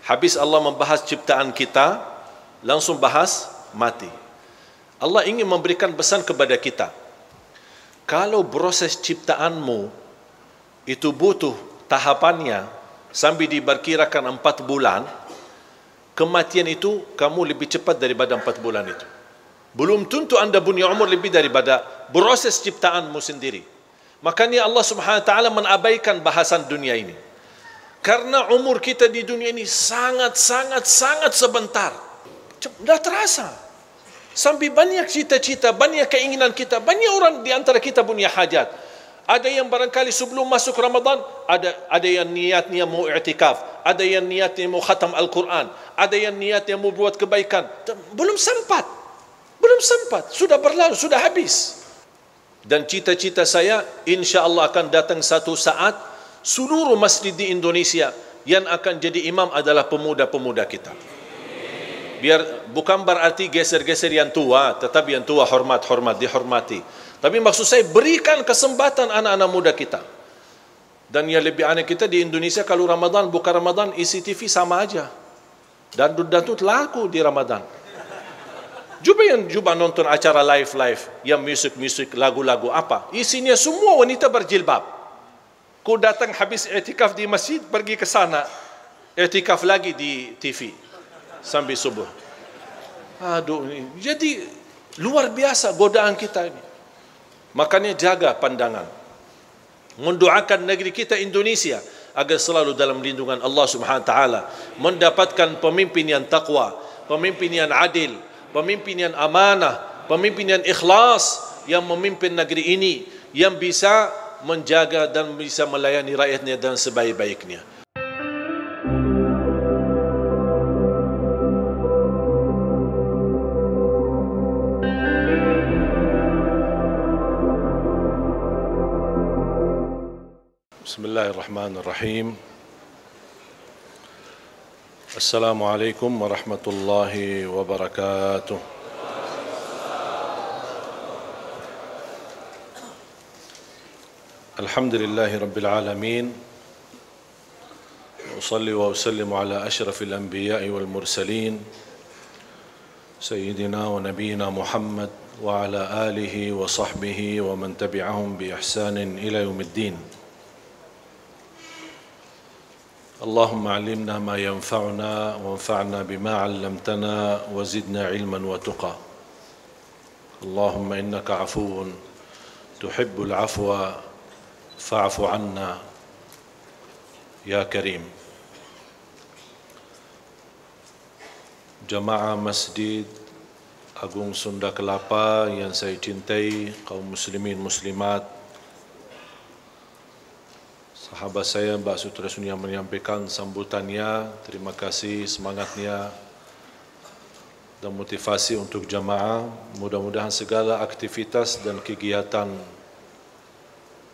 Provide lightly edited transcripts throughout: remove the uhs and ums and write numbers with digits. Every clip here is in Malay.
Habis Allah membahas ciptaan kita, langsung bahas mati. Allah ingin memberikan pesan kepada kita, kalau proses ciptaanmu itu butuh tahapannya sampai diperkirakan 4 bulan, kematian itu kamu lebih cepat daripada 4 bulan itu. Belum tentu anda punya umur lebih daripada proses ciptaanmu sendiri. Makanya Allah Subhanahu wa taala menabaikan bahasan dunia ini. Karena umur kita di dunia ini sangat sebentar. Dah terasa. Sampai banyak cita-cita, banyak keinginan kita, banyak orang di antara kita punya hajat. Ada yang barangkali sebelum masuk Ramadan, ada yang niatnya mau i'tikaf, ada yang niatnya mau khatam Al-Quran, ada yang niatnya mau buat kebaikan. Belum sempat, sudah berlalu, sudah habis. Dan cita-cita saya, insya Allah akan datang satu saat, seluruh masjid di Indonesia yang akan jadi imam adalah pemuda-pemuda kita. Biar bukan berarti geser-geser yang tua, tetapi yang tua hormat, dihormati. Tapi maksud saya berikan kesempatan anak-anak muda kita. Dan yang lebih aneh kita di Indonesia, kalau Ramadan, bukan Ramadan, isi TV sama aja. Dan dangdut laku di Ramadan. Cuba nonton acara live, yang musik, lagu-lagu apa. Isinya semua wanita berjilbab. Ku datang habis i'tikaf di masjid, pergi ke sana, i'tikaf lagi di TV sampai subuh. Aduh, jadi luar biasa godaan kita ini. Makanya jaga pandangan. Mendoakan negeri kita Indonesia agar selalu dalam lindungan Allah Subhanahu wa taala, mendapatkan pemimpin yang takwa, pemimpin yang adil, pemimpin yang amanah, pemimpin yang ikhlas, yang memimpin negeri ini, yang bisa menjaga dan bisa melayani rakyatnya dan sebaik-baiknya. Bismillahirrahmanirrahim. Assalamualaikum warahmatullahi wabarakatuh. Alhamdulillahi rabbil alamin. Usalli wa usallimu ala ashrafil anbiya'i wal mursalin, sayyidina wa nabiyina Muhammad wa ala alihi wa sahbihi wa man tabi'ahum bi ihsanin ila yaumiddin. Allahumma alimna ma yanfa'una wanfa'na bima 'allamtana wa zidna ilman wa tuqa. Allahumma innaka 'afuwun tuhibbul 'afwa fa'fu 'anna ya karim. Jamaah Masjid Agung Sunda Kelapa yang saya cintai, kaum muslimin muslimat, sahabat saya Mbak Sutrasuni yang menyampaikan sambutannya, terima kasih semangatnya dan motivasi untuk jamaah. Mudah-mudahan segala aktivitas dan kegiatan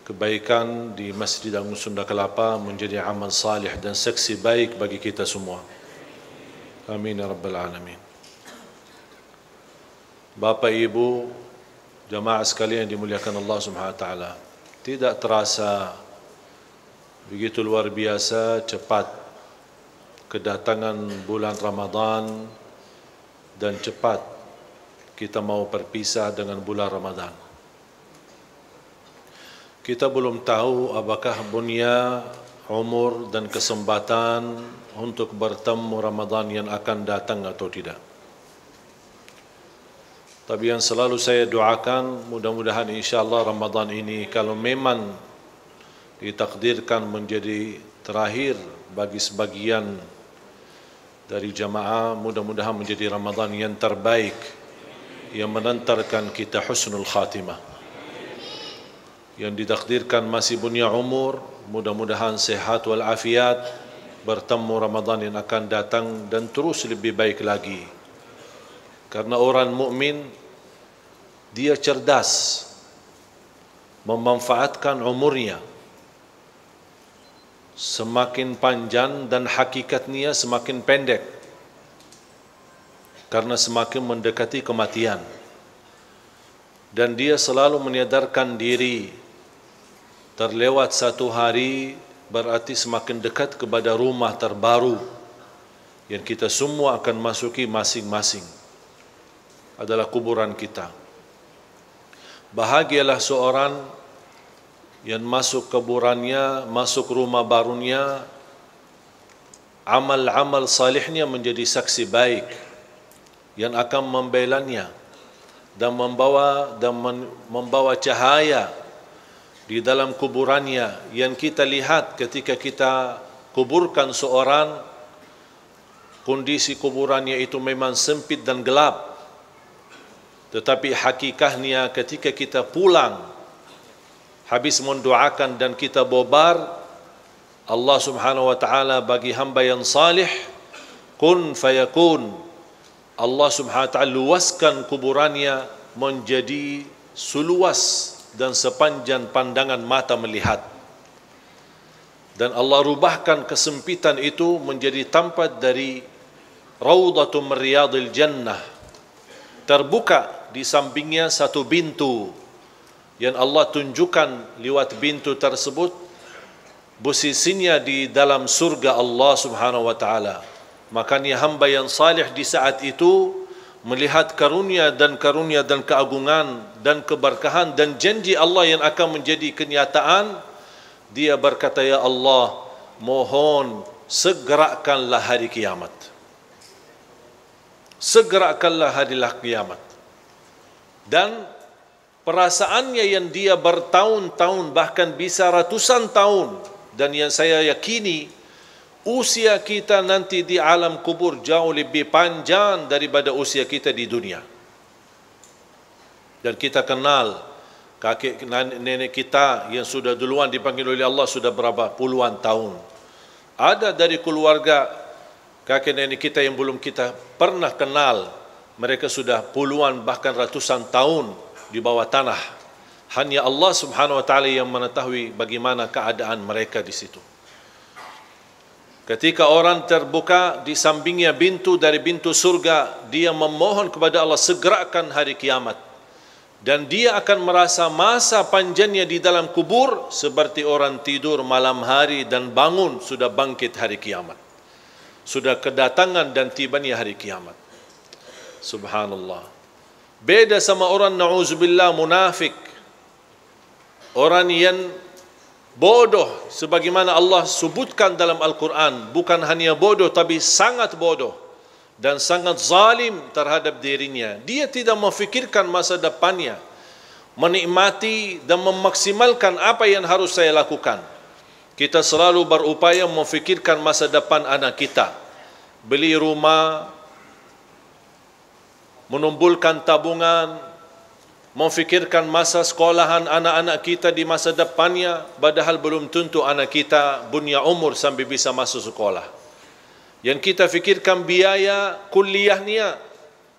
kebaikan di Masjid Agung Sunda Kelapa menjadi amal salih dan saksi baik bagi kita semua. Amin ya rabbal alamin. Bapak Ibu, jamaah sekalian yang dimuliakan Allah Subhanahu wa taala, tidak terasa begitu luar biasa cepat kedatangan bulan Ramadan dan cepat kita mau berpisah dengan bulan Ramadan. Kita belum tahu apakah punya umur dan kesempatan untuk bertemu Ramadan yang akan datang atau tidak. Tapi yang selalu saya doakan, mudah-mudahan insyaAllah Ramadan ini kalau memang ditakdirkan menjadi terakhir bagi sebagian dari jamaah, mudah-mudahan menjadi Ramadan yang terbaik, yang menantarkan kita husnul khatimah. Yang ditakdirkan masih punya umur, mudah-mudahan sehat walafiat, bertemu Ramadan yang akan datang dan terus lebih baik lagi. Karena orang mukmin dia cerdas memanfaatkan umurnya. Semakin panjang dan hakikatnya semakin pendek, karena semakin mendekati kematian. Dan dia selalu menyadarkan diri, terlewat satu hari berarti semakin dekat kepada rumah terbaru yang kita semua akan masuki masing-masing adalah kuburan kita. Bahagialah seorang yang masuk kuburannya, masuk rumah barunya, amal-amal salihnya menjadi saksi baik yang akan membelanya dan membawa cahaya di dalam kuburannya. Yang kita lihat ketika kita kuburkan seorang, kondisi kuburannya itu memang sempit dan gelap, tetapi hakikatnya ketika kita pulang habis mendoakan dan kita bobar, Allah Subhanahu wa taala bagi hamba yang salih kun fayakun. Allah Subhanahu wa taala luaskan kuburannya menjadi seluas dan sepanjang pandangan mata melihat. Dan Allah rubahkan kesempitan itu menjadi tempat dari Raudhatum Riyadil Jannah. Terbuka di sampingnya satu pintu yang Allah tunjukkan lewat pintu tersebut posisinya di dalam surga Allah Subhanahu wa taala. Makanya hamba yang salih di saat itu melihat karunia dan keagungan dan keberkahan dan janji Allah yang akan menjadi kenyataan, dia berkata, ya Allah, mohon segerakanlah hari kiamat. Segerakanlah hari kiamat. Dan perasaannya yang dia bertahun-tahun bahkan bisa ratusan tahun, dan yang saya yakini usia kita nanti di alam kubur jauh lebih panjang daripada usia kita di dunia. Dan kita kenal kakek nenek kita yang sudah duluan dipanggil oleh Allah sudah berapa puluhan tahun. Ada dari keluarga kakek nenek kita yang belum kita pernah kenal, mereka sudah puluhan bahkan ratusan tahun di bawah tanah. Hanya Allah Subhanahu wa taala yang mengetahui bagaimana keadaan mereka di situ. Ketika orang terbuka di sampingnya pintu dari pintu surga, dia memohon kepada Allah segerakan hari kiamat. Dan dia akan merasa masa panjangnya di dalam kubur seperti orang tidur malam hari dan bangun sudah bangkit hari kiamat. Sudah kedatangan dan tibanya hari kiamat. Subhanallah. Beda sama orang na'udzubillah munafik. Orang yang bodoh, sebagaimana Allah sebutkan dalam Al-Quran, bukan hanya bodoh tapi sangat bodoh dan sangat zalim terhadap dirinya. Dia tidak memfikirkan masa depannya, menikmati dan memaksimalkan apa yang harus saya lakukan. Kita selalu berupaya memfikirkan masa depan anak kita, beli rumah, menumbulkan tabungan, memfikirkan masa sekolahan anak-anak kita di masa depannya, padahal belum tentu anak kita punya umur sampai bisa masuk sekolah. Yang kita fikirkan biaya kuliahnya,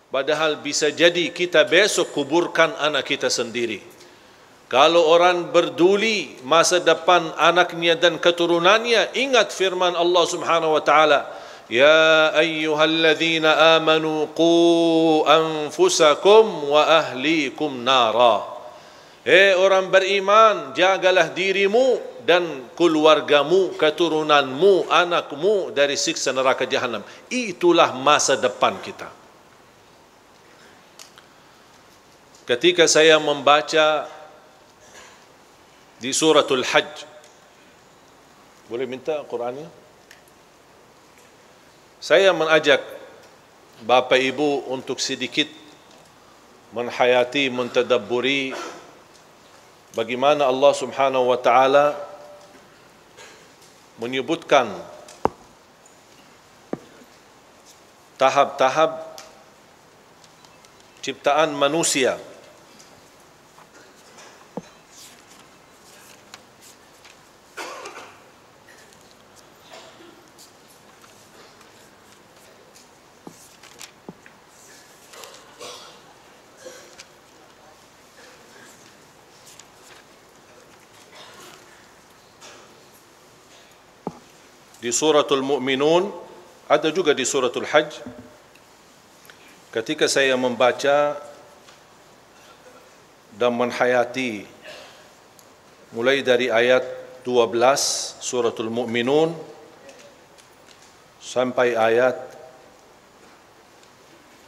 padahal bisa jadi kita besok kuburkan anak kita sendiri. Kalau orang berduli masa depan anaknya dan keturunannya, ingat firman Allah Subhanahu wa taala, ya ayyuhalladzina amanu qu anfusakum wa ahlikum nara. Orang beriman, jagalah dirimu dan keluargamu, keturunanmu, anakmu dari siksa neraka jahanam. Itulah masa depan kita. Ketika saya membaca di suratul Hajj, boleh minta Qurannya? Saya mengajak Bapak Ibu untuk sedikit menhayati, mentadabburi bagaimana Allah Subhanahu wa taala menyebutkan tahap-tahap ciptaan manusia. Di suratul Mu'minun, ada juga di suratul Hajj. Ketika saya membaca dan menhayati mulai dari ayat 12 suratul Mu'minun sampai ayat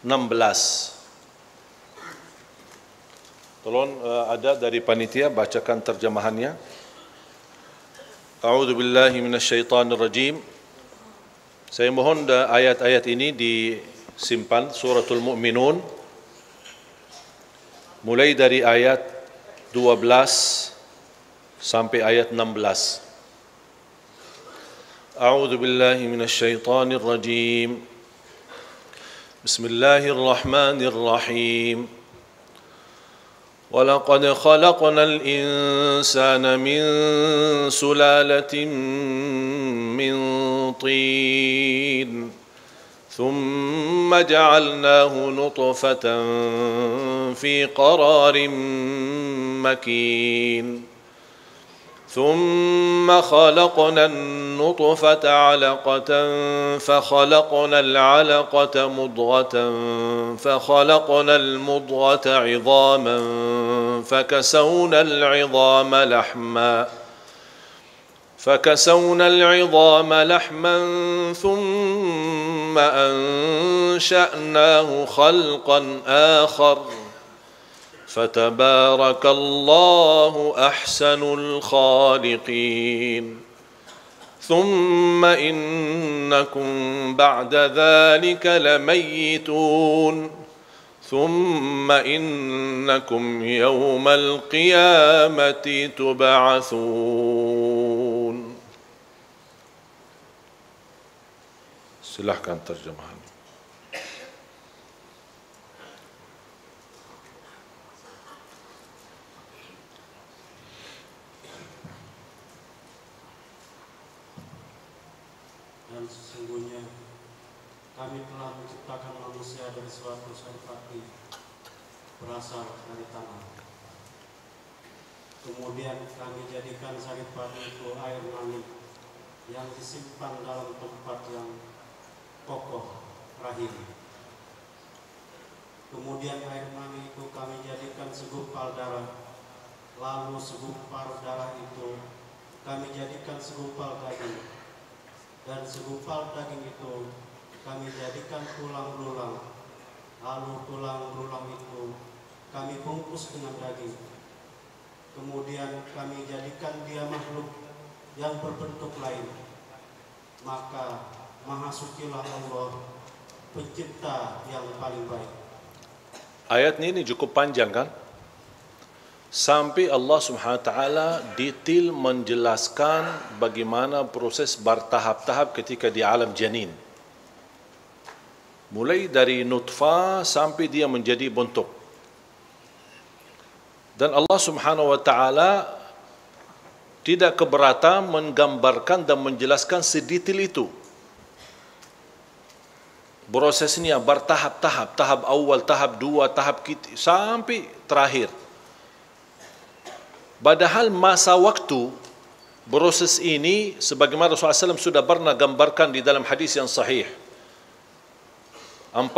16. Tolong ada dari panitia bacakan terjemahannya. A'udzu billahi minasyaitonir rajim. Saya mohon ayat-ayat ini disimpan, suratul Mu'minun, mulai dari ayat 12 sampai ayat 16. A'udzu billahi minasyaitonir rajim. Bismillahirrahmanirrahim. وَلَقَدْ خَلَقْنَا الْإِنسَانَ مِنْ سُلَالَةٍ مِنْ طِينٍ ثُمَّ جَعَلْنَاهُ نُطْفَةً فِي قَرَارٍ مَكِينٍ ثُمَّ خَلَقْنَا النُّطْفَةَ عَلَقَةً فَخَلَقْنَا الْعَلَقَةَ مُضْغَةً فَخَلَقْنَا الْمُضْغَةَ عِظَامًا فكسونا العظام لحما ثم أنشأناه خلقا آخر فتبارك الله أحسن الخالقين ثم إنكم بعد ذلك لميتون ثم إنكم يوم القيامة تبعثون. Silahkan terjemahan. Dan sesungguhnya kami telah menciptakan manusia dari suatu saraf api berasal dari tanah. Kemudian kami jadikan saraf api itu air mani yang disimpan dalam tempat yang kokoh rahim. Kemudian air mani itu kami jadikan segumpal darah. Lalu segumpal darah itu kami jadikan segumpal daging. Dan segumpal daging itu kami jadikan tulang belulang. Lalu tulang belulang itu kami bungkus dengan daging. Kemudian kami jadikan dia makhluk yang berbentuk lain. Maka Maha Sucilah Allah, Pencipta yang paling baik. Ayat ini cukup panjang kan? Sampai Allah Subhanahu wa taala detail menjelaskan bagaimana proses bertahap-tahap ketika di alam janin. Mulai dari nutfah sampai dia menjadi bentuk. Dan Allah Subhanahu wa taala tidak keberatan menggambarkan dan menjelaskan sedetail itu. Prosesnya bertahap-tahap, tahap awal, tahap dua, tahap sampai terakhir. Padahal masa waktu proses ini sebagaimana Rasulullah SAW sudah pernah gambarkan di dalam hadis yang sahih. 40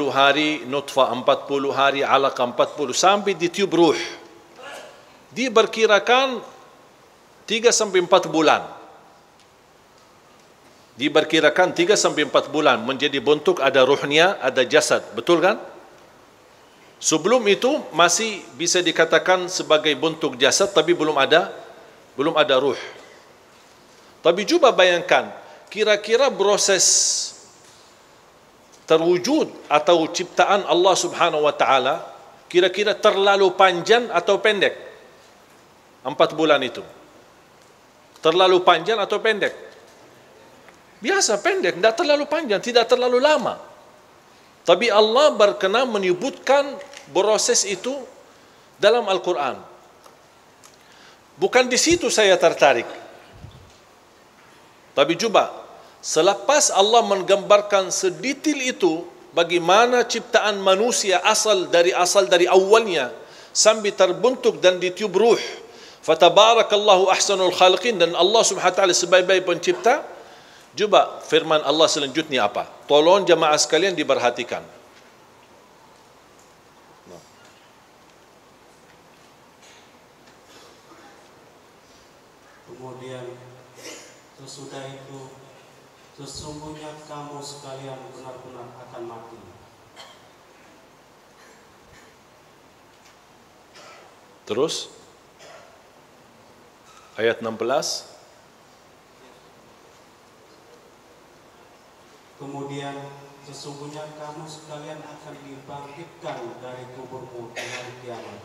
hari nutfah, 40 hari alaqah, 40 sampai ditiup ruh. Diperkirakan 3 sampai 4 bulan. Diperkirakan 3 sampai 4 bulan menjadi bentuk, ada ruhnya, ada jasad. Betul kan? Sebelum itu masih bisa dikatakan sebagai bentuk jasad tapi belum ada ruh. Tapi coba bayangkan, kira-kira proses terwujud atau ciptaan Allah Subhanahu wa taala kira-kira terlalu panjang atau pendek? 4 bulan itu. Terlalu panjang atau pendek? Biasa pendek, tidak terlalu panjang, tidak terlalu lama. Tapi Allah berkenan menyebutkan proses itu dalam Al-Quran. Bukan di situ saya tertarik. Tapi coba, selepas Allah menggambarkan sedetail itu, bagaimana ciptaan manusia asal dari awalnya sampai terbentuk dan ditiup ruh. Fatabarakallahu ahsanul khaliqin, dan Allah Subhanahu wa taala sebaik-baik pencipta. Coba firman Allah selanjutnya apa? Tolong jemaah sekalian diperhatikan. Kemudian sesudah itu sesungguhnya kamu sekalian benar-benar akan mati. Terus ayat 16. Kemudian sesungguhnya kamu sekalian akan dibangkitkan dari kuburmu di hari kiamat.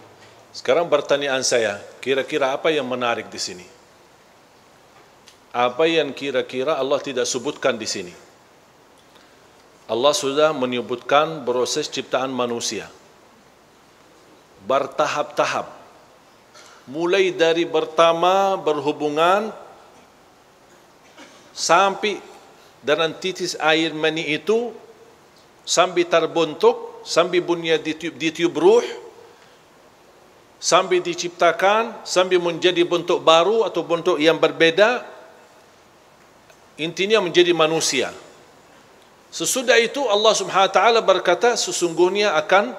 Sekarang pertanyaan saya, kira-kira apa yang menarik di sini? Apa yang kira-kira Allah tidak sebutkan di sini? Allah sudah menyebutkan proses ciptaan manusia bertahap-tahap. Mulai dari pertama berhubungan sampai dalam titis air mani itu, sampai terbentuk, sampai bunyi ditiup ruh, sampai diciptakan, sampai menjadi bentuk baru atau bentuk yang berbeda, intinya menjadi manusia. Sesudah itu Allah Subhanahu wa taala berkata sesungguhnya akan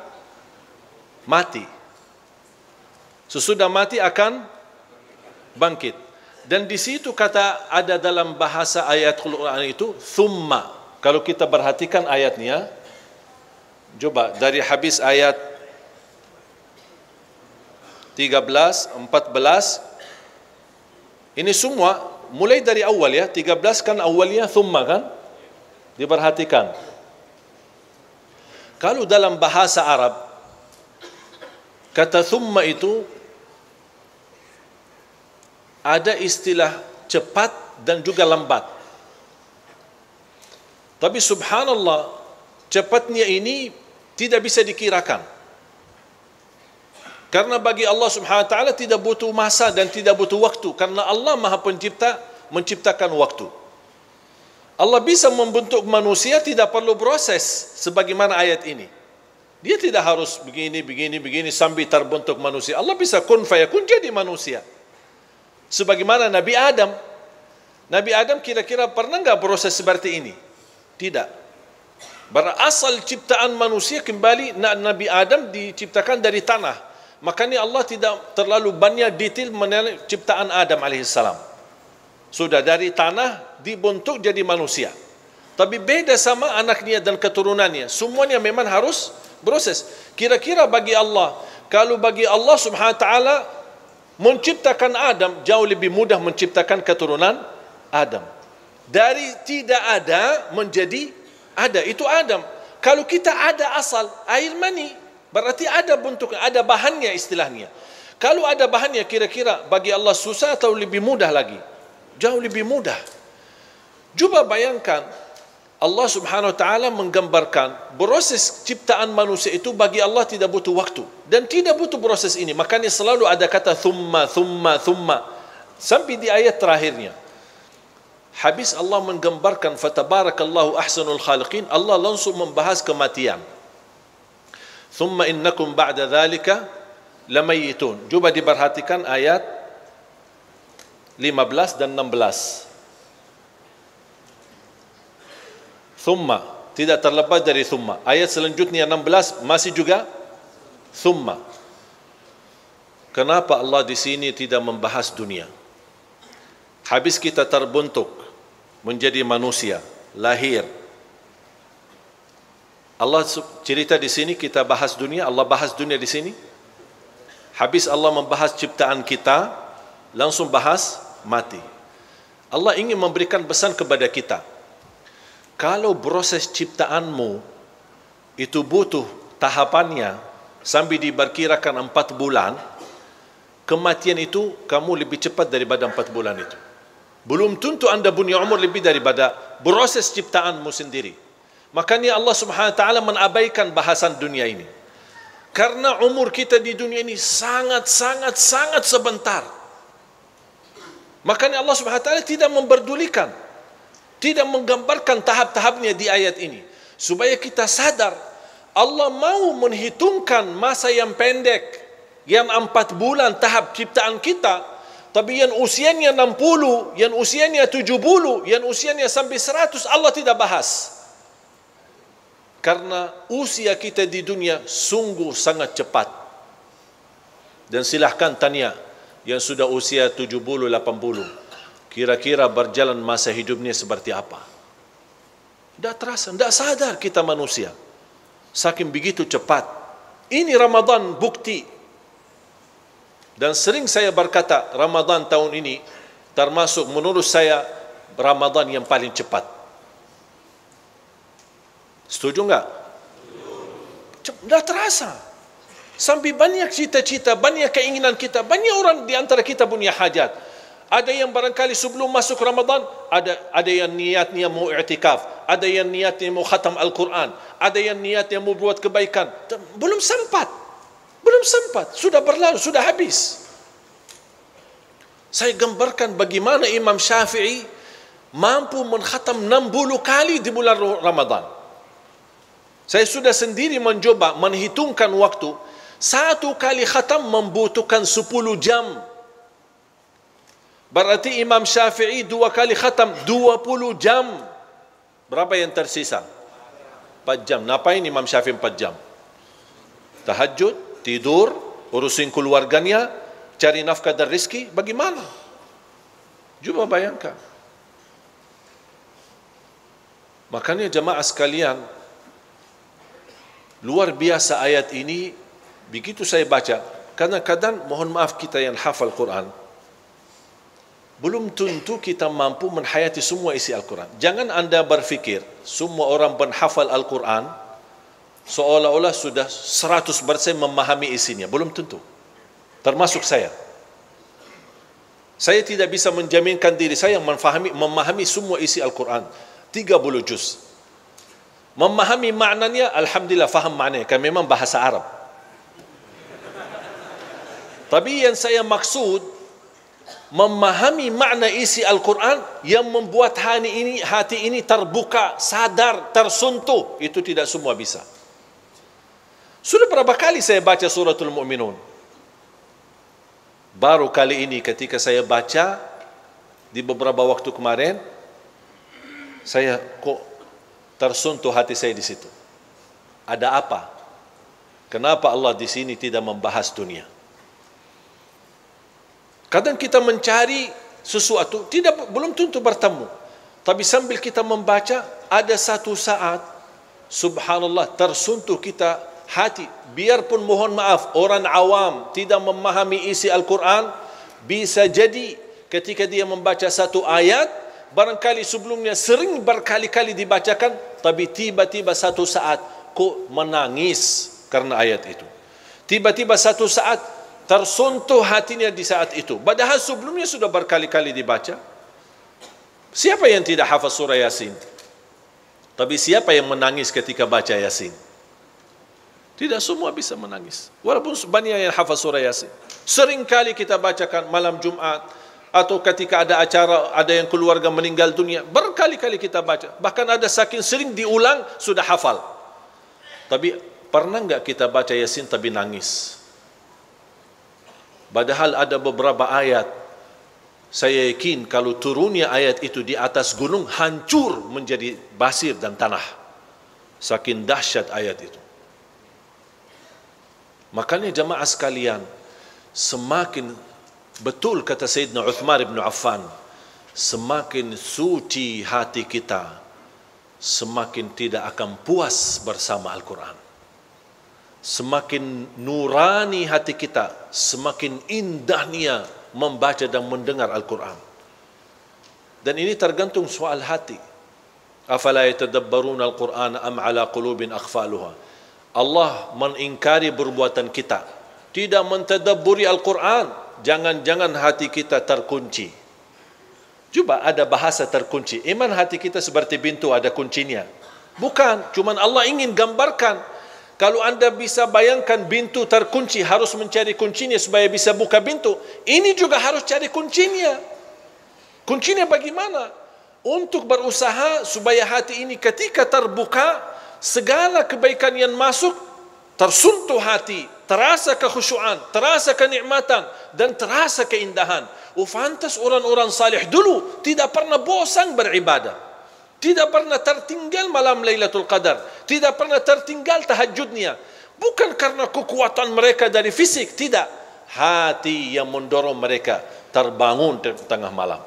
mati. Sesudah mati akan bangkit. Dan di situ kata ada dalam bahasa ayat Al-Quran itu thumma. Kalau kita perhatikan ayatnya, coba dari habis ayat 13, 14, ini semua mulai dari awal ya, 13 kan awalnya thumma kan? Diperhatikan. Kalau dalam bahasa Arab kata thumma itu ada istilah cepat dan juga lambat. Tapi subhanallah, cepatnya ini tidak bisa dikirakan. Karena bagi Allah Subhanahu wa taala tidak butuh masa dan tidak butuh waktu, karena Allah Maha Pencipta menciptakan waktu. Allah bisa membentuk manusia tidak perlu proses sebagaimana ayat ini. Dia tidak harus begini sampai terbentuk manusia. Allah bisa kun fayakun jadi manusia. Sebagaimana Nabi Adam. Nabi Adam kira-kira pernah enggak proses seperti ini? Tidak. Berasal ciptaan manusia kembali Nabi Adam diciptakan dari tanah. Makanya Allah tidak terlalu banyak detail mengenai ciptaan Adam alaihissalam. Sudah dari tanah dibentuk jadi manusia. Tapi beda sama anaknya dan keturunannya. Semuanya memang harus proses. Kira-kira bagi Allah, kalau bagi Allah Subhanahu wa taala menciptakan Adam jauh lebih mudah menciptakan keturunan Adam. Dari tidak ada menjadi ada, itu Adam. Kalau kita ada asal air mani, berarti ada bentuknya, ada bahannya istilahnya. Kalau ada bahannya, kira-kira bagi Allah susah atau lebih mudah lagi? Jauh lebih mudah. Coba bayangkan, Allah Subhanahu wa taala menggambarkan proses ciptaan manusia itu bagi Allah tidak butuh waktu dan tidak butuh proses ini. Makanya selalu ada kata thumma sampai di ayat terakhirnya. Habis Allah menggambarkan fatabarakallahu ahsanul khaliqin, Allah langsung membahas kematian. Thumma innakum ba'da dzalika lamayitun. Coba diperhatikan ayat 15 dan 16. Thumma, tidak terlepas dari thumma. Ayat selanjutnya 16 masih juga thumma. Kenapa Allah di sini tidak membahas dunia? Habis kita terbentuk menjadi manusia, lahir. Allah cerita di sini kita bahas dunia, Allah bahas dunia di sini. Habis Allah membahas ciptaan kita, langsung bahas mati. Allah ingin memberikan pesan kepada kita. Kalau proses ciptaanmu itu butuh tahapannya sampai diperkirakan 4 bulan, kematian itu kamu lebih cepat daripada 4 bulan itu. Belum tentu anda punya umur lebih daripada proses ciptaanmu sendiri. Makanya Allah Subhanahu wa taala menabaikan bahasan dunia ini. Karena umur kita di dunia ini sangat sebentar. Makanya Allah Subhanahu wa taala tidak memperdulikan, tidak menggambarkan tahap-tahapnya di ayat ini, supaya kita sadar Allah mau menghitungkan masa yang pendek, yang 4 bulan tahap ciptaan kita, tapi yang usianya 60, yang usianya 70, yang usianya sampai 100 Allah tidak bahas. Karena usia kita di dunia sungguh sangat cepat. Dan silahkan tanya yang sudah usia 70, 80, kira-kira berjalan masa hidupnya seperti apa? Tidak terasa, tidak sadar kita manusia. Saking begitu cepat. Ini Ramadan bukti. Dan sering saya berkata, Ramadan tahun ini termasuk menurut saya Ramadan yang paling cepat. Setuju enggak? Dah terasa. Sampai banyak cita-cita, banyak keinginan kita, banyak orang di antara kita punya hajat. Ada yang barangkali sebelum masuk Ramadan, ada yang niatnya mau i'tikaf, ada yang niatnya mau khatam Al-Quran, ada yang niatnya mau buat kebaikan. Belum sempat, sudah berlalu, sudah habis. Saya gambarkan bagaimana Imam Syafi'i mampu mengkhatam 60 kali di bulan Ramadan. Saya sudah sendiri mencoba menghitungkan waktu. Satu kali khatam membutuhkan 10 jam. Berarti Imam Syafi'i 2 kali khatam 20 jam. Berapa yang tersisa? 4 jam. Ngapain Imam Syafi'i 4 jam? Tahajud, tidur, urusin keluarganya, cari nafkah dan rezeki. Bagaimana? Cuba bayangkan. Makanya jemaah sekalian, luar biasa ayat ini. Begitu saya baca, kadang-kadang mohon maaf kita yang hafal Quran, belum tentu kita mampu menghayati semua isi Al-Quran. Jangan anda berfikir semua orang penghafal Al-Quran seolah-olah sudah 100% memahami isinya. Belum tentu. Termasuk saya. Saya tidak bisa menjaminkan diri saya memahami semua isi Al-Quran 30 juz. Memahami maknanya, alhamdulillah faham maknanya, kan memang bahasa Arab. Tapi yang saya maksud, memahami makna isi Al-Quran yang membuat hati ini terbuka, sadar, tersentuh, itu tidak semua bisa. Sudah berapa kali saya baca suratul Mu'minun? Baru kali ini ketika saya baca di beberapa waktu kemarin, saya kok tersentuh hati saya di situ. Ada apa? Kenapa Allah di sini tidak membahas dunia? Kadang kita mencari sesuatu, belum tentu bertemu. Tapi sambil kita membaca, ada satu saat, subhanallah, tersentuh kita hati. Biarpun mohon maaf, orang awam tidak memahami isi Al-Quran, bisa jadi ketika dia membaca satu ayat, barangkali sebelumnya sering berkali-kali dibacakan, tapi tiba-tiba satu saat, kok menangis karena ayat itu. Tiba-tiba satu saat, tersentuh hatinya di saat itu. Padahal sebelumnya sudah berkali-kali dibaca. Siapa yang tidak hafal surah Yasin? Tapi siapa yang menangis ketika baca Yasin? Tidak semua bisa menangis. Walaupun banyak yang hafal surah Yasin. Sering kali kita bacakan malam Jumat, atau ketika ada acara, ada yang keluarga meninggal dunia, berkali-kali kita baca. Bahkan ada saking sering diulang, sudah hafal. Tapi pernah enggak kita baca Yasin tapi nangis? Padahal ada beberapa ayat, saya yakin kalau turunnya ayat itu di atas gunung, hancur menjadi pasir dan tanah. Saking dahsyat ayat itu. Makanya jemaah sekalian, semakin betul kata Sayyidina Uthman bin Affan, semakin suci hati kita, semakin tidak akan puas bersama Al-Quran. Semakin nurani hati kita, semakin indahnya membaca dan mendengar Al-Quran. Dan ini tergantung soal hati. Afala yatadabbaruna al-Quran am ala qulubin akhfaluha. Allah mengingkari perbuatan kita, tidak mentadabburi Al-Quran. Jangan-jangan hati kita terkunci. Coba ada bahasa terkunci. Iman hati kita seperti pintu, ada kuncinya. Bukan, cuman Allah ingin gambarkan. Kalau anda bisa bayangkan pintu terkunci, harus mencari kuncinya supaya bisa buka pintu. Ini juga harus cari kuncinya. Kuncinya bagaimana? Untuk berusaha supaya hati ini ketika terbuka, segala kebaikan yang masuk, tersentuh hati, terasa kekhusyuan, terasa kenikmatan, dan terasa keindahan. Fantas orang-orang salih dulu tidak pernah bosan beribadah. Tidak pernah tertinggal malam Lailatul Qadar. Tidak pernah tertinggal tahajudnya. Bukan karena kekuatan mereka dari fisik. Tidak. Hati yang mendorong mereka terbangun di tengah malam.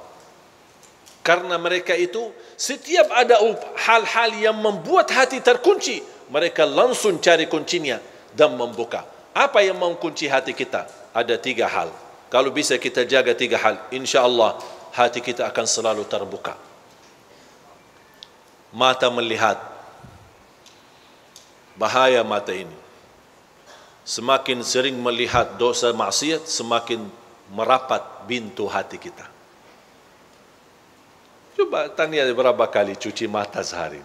Karena mereka itu, setiap ada hal-hal yang membuat hati terkunci, mereka langsung cari kuncinya dan membuka. Apa yang mengunci hati kita? ada 3 hal. Kalau bisa kita jaga 3 hal, insya-Allah hati kita akan selalu terbuka. Mata melihat. Bahaya mata ini. Semakin sering melihat dosa maksiat, semakin merapat pintu hati kita. Coba tanya berapa kali cuci mata sehari.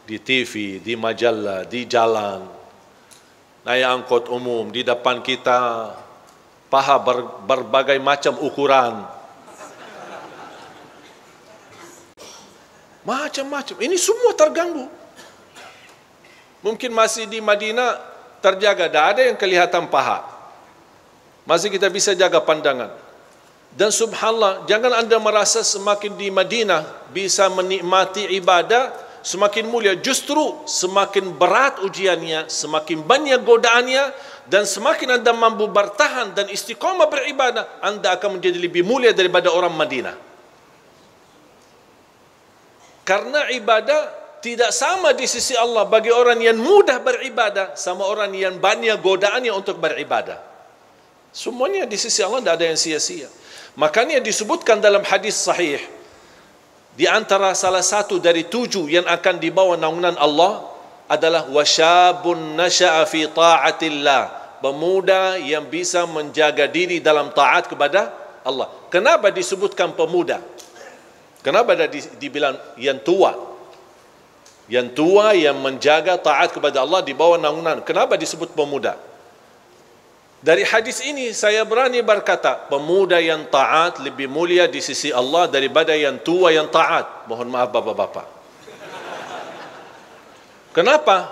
Di TV, di majalah, di jalan, naik angkot umum, di depan kita, paha berbagai macam ukuran. Macam-macam. Ini semua terganggu. Mungkin masih di Madinah terjaga, tidak ada yang kelihatan paha. Masih kita bisa jaga pandangan. Dan subhanallah, jangan anda merasa semakin di Madinah bisa menikmati ibadah, semakin mulia. Justru semakin berat ujiannya, semakin banyak godaannya, dan semakin anda mampu bertahan dan istiqamah beribadah, anda akan menjadi lebih mulia daripada orang Madinah. Karena ibadah tidak sama di sisi Allah bagi orang yang mudah beribadah sama orang yang banyak godaannya untuk beribadah. Semuanya di sisi Allah tidak ada yang sia-sia. Makanya disebutkan dalam hadis sahih, di antara salah satu dari 7 yang akan dibawa naungan Allah adalah wasyabun nasya'a fi ta'atillah, pemuda yang bisa menjaga diri dalam taat kepada Allah. Kenapa disebutkan pemuda? Kenapa ada dibilang yang tua? Yang tua yang menjaga taat kepada Allah di bawah naungan. Kenapa disebut pemuda? Dari hadis ini saya berani berkata, pemuda yang taat lebih mulia di sisi Allah daripada yang tua yang taat. Mohon maaf bapak-bapak. Kenapa?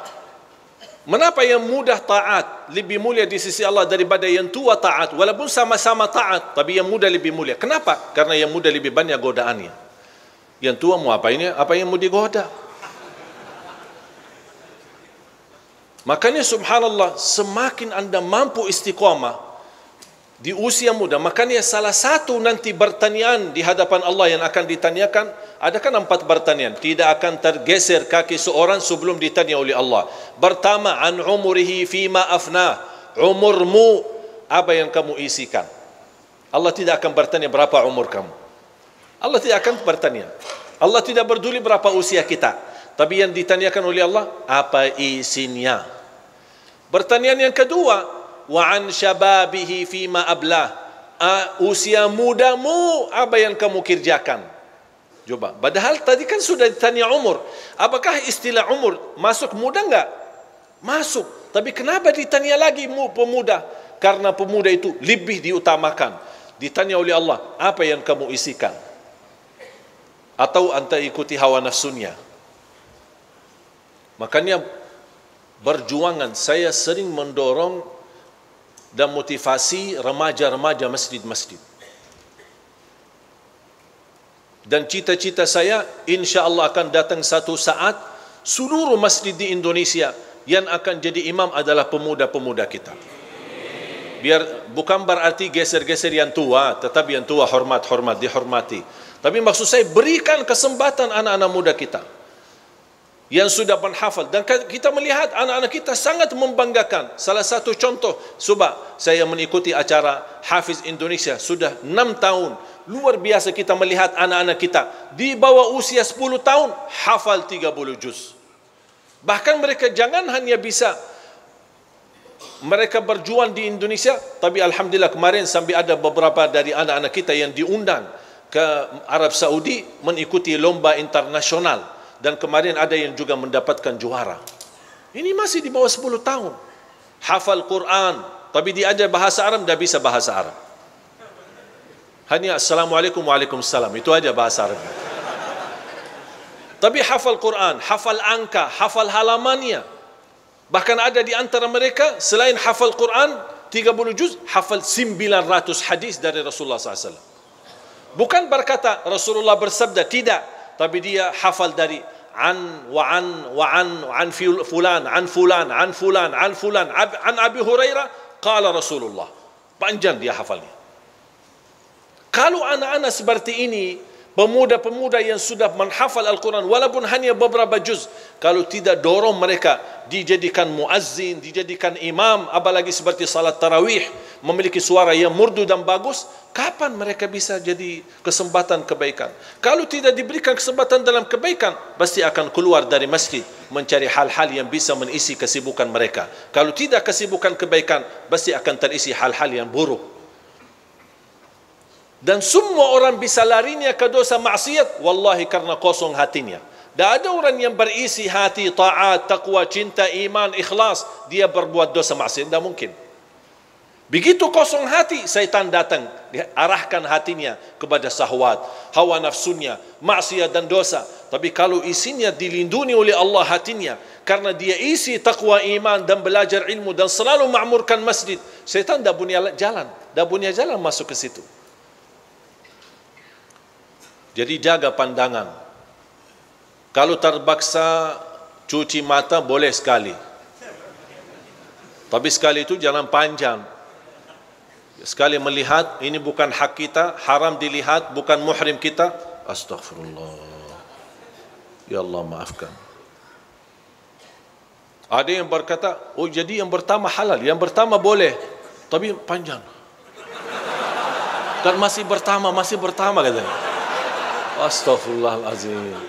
Mengapa yang muda taat lebih mulia di sisi Allah daripada yang tua taat? Walaupun sama-sama taat, tapi yang muda lebih mulia. Kenapa? Karena yang muda lebih banyak godaannya. Yang tua mau apa ini? Apa yang mau digoda? Makanya subhanallah, semakin anda mampu istiqamah di usia muda, makanya salah satu nanti pertanyaan di hadapan Allah yang akan ditanyakan, ada kan 4 pertanyaan, tidak akan tergeser kaki seorang sebelum ditanya oleh Allah. Pertama, an umurihi fima afna, umurmu apa yang kamu isikan. Allah tidak akan bertanya berapa umur kamu. Allah tidak akan bertanya. Allah tidak peduli berapa usia kita, tapi yang ditanyakan oleh Allah, apa isinya. Pertanyaan yang kedua, wa an syababihi fima ablah, usia mudamu apa yang kamu kerjakan. Coba, padahal tadi kan sudah ditanya umur. Apakah istilah umur masuk muda enggak? Masuk. Tapi kenapa ditanya lagi pemuda? Karena pemuda itu lebih diutamakan. Ditanya oleh Allah, apa yang kamu isikan? Atau anda ikuti hawa nafsunya? Makanya perjuangan saya sering mendorong dan motivasi remaja-remaja masjid-masjid. Dan cita-cita saya insya Allah akan datang satu saat seluruh masjid di Indonesia yang akan jadi imam adalah pemuda-pemuda kita. Biar bukan berarti geser-geser yang tua, tetapi yang tua hormat-hormat, dihormati. Tapi maksud saya berikan kesempatan anak-anak muda kita yang sudah menghafal, dan kita melihat anak-anak kita sangat membanggakan. Salah satu contoh, coba saya mengikuti acara Hafiz Indonesia sudah 6 tahun. Luar biasa kita melihat anak-anak kita di bawah usia 10 tahun hafal 30 juz. Bahkan mereka jangan hanya bisa mereka berjuang di Indonesia, tapi alhamdulillah kemarin sampai ada beberapa dari anak-anak kita yang diundang ke Arab Saudi mengikuti lomba internasional. Dan kemarin ada yang juga mendapatkan juara. Ini masih di bawah 10 tahun. Hafal Quran, tapi diajar bahasa Arab, tidak bisa bahasa Arab. Hanya Assalamualaikum, Waalaikumsalam, itu aja bahasa Arab. Tapi hafal Quran, hafal angka, hafal halamannya. Bahkan ada di antara mereka, selain hafal Quran 30 juz, hafal 900 hadis dari Rasulullah SAW. Bukan berkata Rasulullah bersabda, tidak. Tapi dia hafal dari an fulan an Abi Hurairah qala Rasulullah. Panjang dia hafalnya. Kalau anak-anak seperti ini pemuda-pemuda yang sudah menghafal Al-Quran walaupun hanya beberapa juz, kalau tidak dorong mereka dijadikan muazzin, dijadikan imam, apalagi seperti salat tarawih, memiliki suara yang merdu dan bagus, kapan mereka bisa jadi kesempatan kebaikan? Kalau tidak diberikan kesempatan dalam kebaikan, pasti akan keluar dari masjid mencari hal-hal yang bisa mengisi kesibukan mereka. Kalau tidak kesibukan kebaikan, pasti akan terisi hal-hal yang buruk. Dan semua orang bisa larinya ke dosa maksiat, wallahi karena kosong hatinya. Tak ada orang yang berisi hati taat, taqwa, cinta, iman, ikhlas, dia berbuat dosa maksiat, tak mungkin. Begitu kosong hati, syaitan datang, arahkan hatinya kepada syahwat, hawa nafsunya, maksiat dan dosa. Tapi kalau isinya dilindungi oleh Allah hatinya, karena dia isi taqwa, iman dan belajar ilmu dan selalu ma'murkan masjid, syaitan tak punya jalan masuk ke situ. Jadi jaga pandangan. Kalau terpaksa cuci mata boleh sekali. Tapi sekali itu jangan panjang. Sekali melihat, ini bukan hak kita, haram dilihat, bukan muhrim kita. Astaghfirullah. Ya Allah maafkan. Ada yang berkata, oh jadi yang pertama halal, yang pertama boleh. Tapi panjang. Kan masih pertama katanya. Astaghfirullahalazim.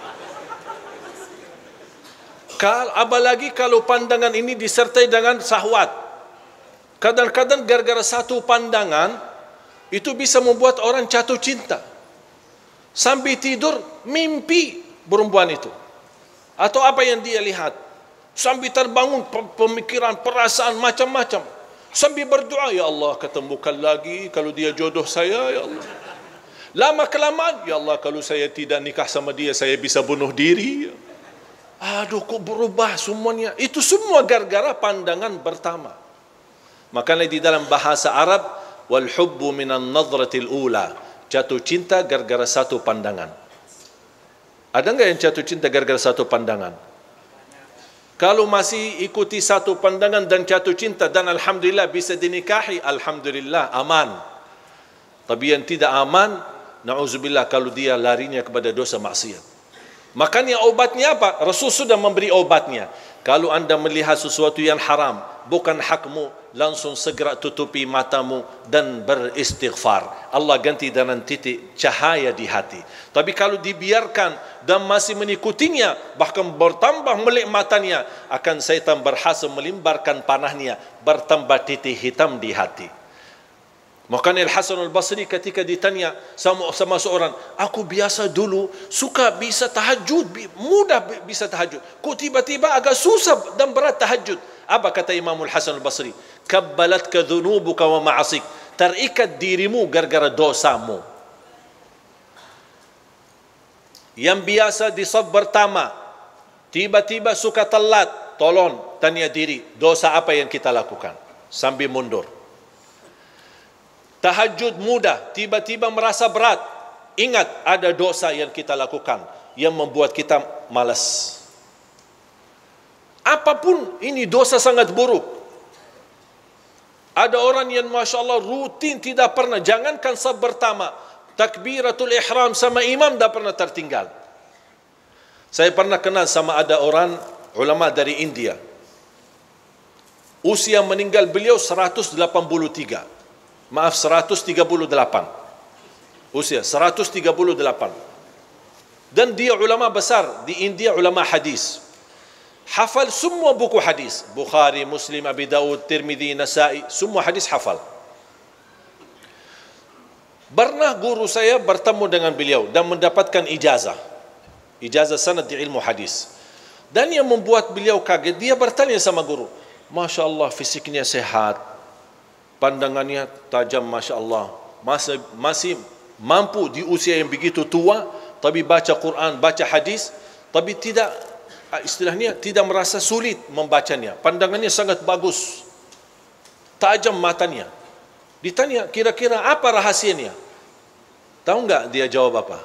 Apalagi kalau pandangan ini disertai dengan syahwat. Kadang-kadang gara-gara satu pandangan itu bisa membuat orang jatuh cinta. Sampai tidur mimpi perempuan itu atau apa yang dia lihat. Sampai terbangun pemikiran, perasaan macam-macam. Sampai berdoa, ya Allah ketemukan lagi kalau dia jodoh saya, ya Allah. Lama kelamaan, ya Allah kalau saya tidak nikah sama dia, saya bisa bunuh diri. Aduh, kok berubah semuanya. Itu semua gara-gara pandangan pertama. Makanya di dalam bahasa Arab, wal hubbu minan nadratil ula, jatuh cinta gara-gara satu pandangan. Ada enggak yang jatuh cinta gara-gara satu pandangan? Kalau masih ikuti satu pandangan dan jatuh cinta dan alhamdulillah bisa dinikahi, alhamdulillah aman. Tapi yang tidak aman, na'udzubillah kalau dia larinya kepada dosa maksiat. Makanya obatnya apa? Rasul sudah memberi obatnya. Kalau anda melihat sesuatu yang haram, bukan hakmu, langsung segera tutupi matamu dan beristighfar. Allah ganti dengan titik cahaya di hati. Tapi kalau dibiarkan dan masih mengikutinya, bahkan bertambah melek matanya, akan syaitan berhasil melimbarkan panahnya, bertambah titik hitam di hati. Makanya Al-Hasan Al-Basri ketika ditanya sama seorang, aku biasa dulu suka bisa tahajud, mudah bisa tahajud. Kok tiba-tiba agak susah dan berat tahajud? Apa kata Imam Al-Hasan Al-Basri? Kabbalatka dhunubuka wa ma'asik. Terikat dirimu gara-gara dosamu. Yang biasa di saf pertama, tiba-tiba suka telat, tolong tanya diri, dosa apa yang kita lakukan? Sambil mundur. Tahajud mudah, tiba-tiba merasa berat. Ingat, ada dosa yang kita lakukan yang membuat kita malas. Apapun ini dosa sangat buruk. Ada orang yang Masya Allah rutin tidak pernah, jangankan saf pertama, takbiratul ihram sama imam tak pernah tertinggal. Saya pernah kenal sama ada orang ulama dari India. Usia meninggal beliau 183. Maaf, 138. Usia 138. Dan dia ulama besar di India, ulama hadis. Hafal semua buku hadis. Bukhari, Muslim, Abi Daud, Tirmidzi, Nasai, semua hadis hafal. Pernah guru saya bertemu dengan beliau dan mendapatkan ijazah. Ijazah sanad di ilmu hadis. Dan yang membuat beliau kaget, dia bertanya sama guru, Masya Allah fisiknya sehat, pandangannya tajam, Masya Allah, masih mampu di usia yang begitu tua, tapi baca Quran, baca hadis, tapi tidak, istilahnya tidak merasa sulit membacanya. Pandangannya sangat bagus, tajam matanya. Ditanya, kira-kira apa rahasianya? Tahu enggak dia jawab apa?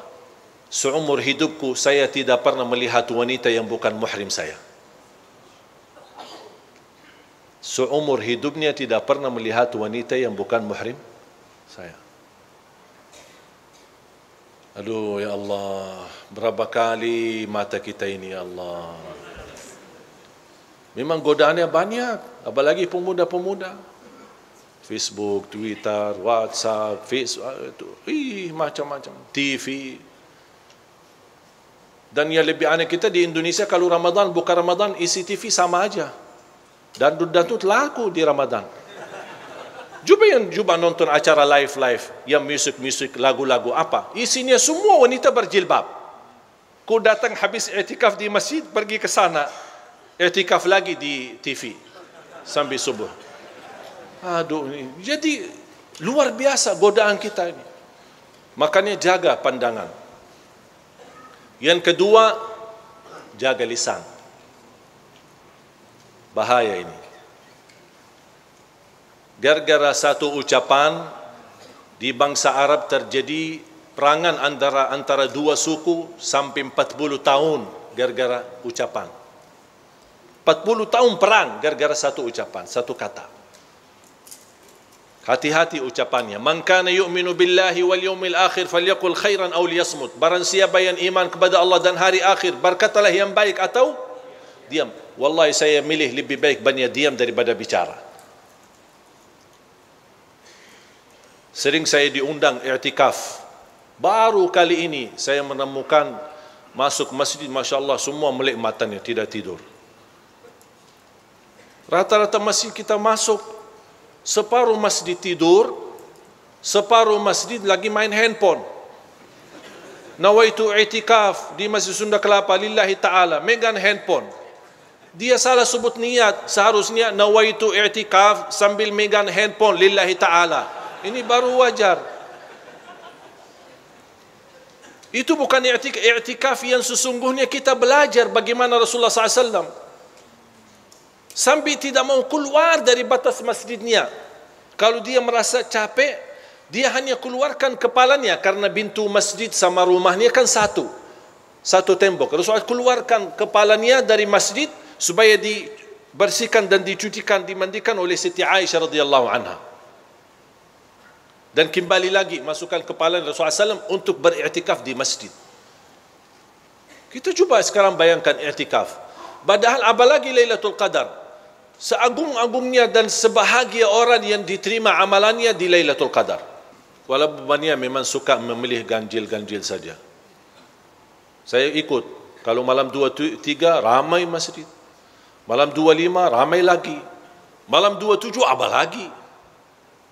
Seumur hidupku saya tidak pernah melihat wanita yang bukan muhrim saya. Seumur hidupnya tidak pernah melihat wanita yang bukan muhrim saya. Aduh, ya Allah, berapa kali mata kita ini, ya Allah. Memang godaannya banyak, apalagi pemuda-pemuda. Facebook, Twitter, WhatsApp, macam-macam, TV. Dan yang lebih aneh kita di Indonesia, kalau Ramadan, bukan Ramadan, isi TV sama aja. Dan itu laku di Ramadan. Cuba nonton acara live, yang musik, lagu-lagu apa. Isinya semua wanita berjilbab. Kau datang habis i'tikaf di masjid, pergi ke sana, i'tikaf lagi di TV sampai subuh. Aduh, jadi luar biasa godaan kita ini. Makanya jaga pandangan. Yang kedua, jaga lisan. Bahaya ini. Gara-gara satu ucapan di bangsa Arab terjadi perangan antara dua suku sampai 40 tahun gara-gara ucapan. 40 tahun perang gara-gara satu ucapan, satu kata. Hati-hati ucapannya. Man kana yu'minu billahi wal yawmil akhir falyaqul khairan aw liyasmut. Barang siapa yang iman kepada Allah dan hari akhir, berkatalah yang baik atau diam. Wallahi saya milih lebih baik banyak diam daripada bicara. Sering saya diundang i'tikaf. Baru kali ini saya menemukan masuk masjid, Masya Allah, semua melek matanya, tidak tidur. Rata-rata masjid kita masuk, separuh masjid tidur, separuh masjid lagi main handphone. Nawaitu i'tikaf di Masjid Sunda Kelapa lillahi ta'ala, megang handphone. Dia salah sebut niat, seharusnya nawaitu i'tikaf sambil megang handphone lillahi ta'ala. Ini baru wajar. Itu bukan i'tikaf yang sesungguhnya kita belajar bagaimana Rasulullah SAW. Sampai tidak mau keluar dari batas masjidnya. Kalau dia merasa capek, dia hanya keluarkan kepalanya, karena pintu masjid sama rumahnya kan satu tembok. Rasulullah keluarkan kepalanya dari masjid supaya dibersihkan dan dicucikan, dimandikan oleh Siti Aisyah radhiyallahu anha. Dan kembali lagi masukkan kepala Rasulullah SAW untuk beriktikaf di masjid. Kita coba sekarang bayangkan iktikaf. Padahal apalagi Lailatul Qadar. Seagung-agungnya dan sebahagia orang yang diterima amalannya di Lailatul Qadar. Walaupun banyak memang suka memilih ganjil-ganjil saja. Saya ikut. Kalau malam 23 ramai masjid. Malam 25 ramai lagi. Malam 27 apa lagi?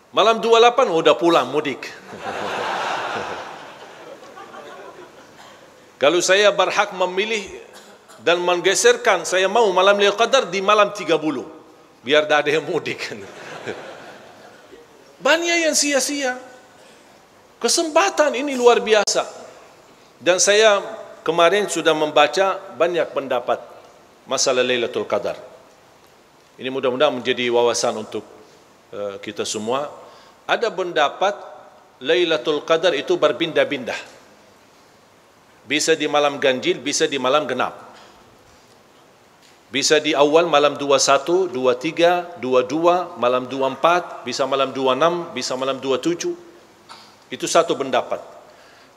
Malam 28 udah pulang mudik. Kalau saya berhak memilih dan menggeserkan, saya mau malam Lailatul Qadar di malam 30. Biar tak ada yang mudik. Banyak yang sia-sia. Kesempatan ini luar biasa. Dan saya kemarin sudah membaca banyak pendapat masalah Lailatul Qadar. Ini mudah-mudahan menjadi wawasan untuk kita semua. Ada pendapat Lailatul Qadar itu berpindah-pindah. Bisa di malam ganjil, bisa di malam genap. Bisa di awal malam 21, 23, 22, malam 24, bisa malam 26, bisa malam 27. Itu satu pendapat.